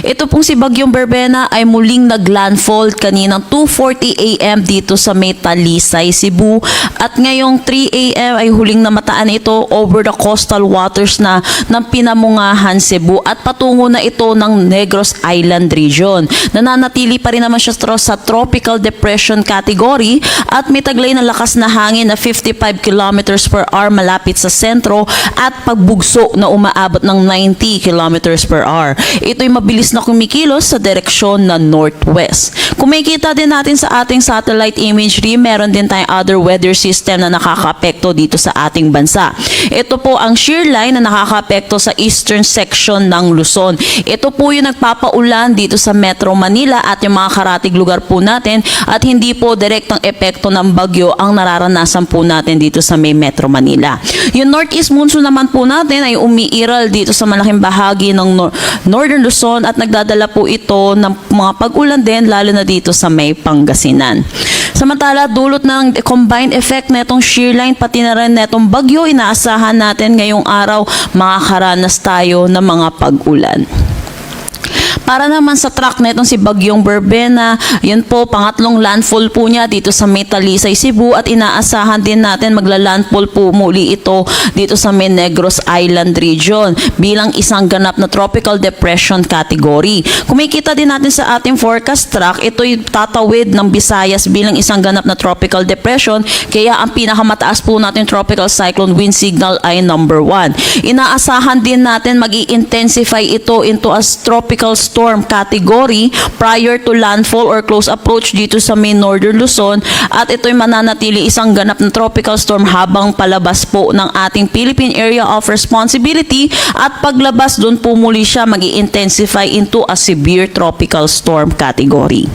Ito pong si Bagyong Berbena ay muling naglandfall kaninang 2:40 AM dito sa may Talisay, Cebu. At ngayong 3 AM ay huling namataan ito over the coastal waters na ng Pinamungahan, Cebu at patungo na ito ng Negros Island region. Nananatili pa rin naman siya sa tropical depression category at may taglay na lakas na hangin na 55 kilometers per hour malapit sa sentro at pagbugso na umaabot ng 90 kilometers per hour. Ito'y mabilis na kumikilos sa direksyon na northwest. Kung makikita din natin sa ating satellite imagery, meron din tayong other weather system na nakakaapekto dito sa ating bansa. Ito po ang shear line na nakakaapekto sa eastern section ng Luzon. Ito po yung nagpapaulan dito sa Metro Manila at yung mga karatig lugar po natin at hindi po direktang epekto ng bagyo ang nararanasan po natin dito sa may Metro Manila. Yung northeast monsoon naman po natin ay umiiral dito sa malaking bahagi ng northern Luzon at nagdadala po ito ng mga pag-ulan din lalo na dito sa may Pangasinan. Samantala, dulot ng combined effect na itong shear line pati na rin na itong bagyo, inaasahan natin ngayong araw makakaranas tayo ng mga pag-ulan. Para naman sa track na itong si Bagyong Berbena, yun po, pangatlong landfall po niya dito sa may Talisay, Cebu at inaasahan din natin magla-landfall po muli ito dito sa may Negros Island region bilang isang ganap na tropical depression category. Kung makikita din natin sa ating forecast track, ito'y tatawid ng Visayas bilang isang ganap na tropical depression kaya ang pinakamataas po natin tropical cyclone wind signal ay number 1. Inaasahan din natin mag-i-intensify ito into a tropical storm category prior to landfall or close approach dito sa may northern Luzon at ito'y mananatili isang ganap na tropical storm habang palabas po ng ating Philippine Area of Responsibility at paglabas doon po muli siya mag-i-intensify into a severe tropical storm category.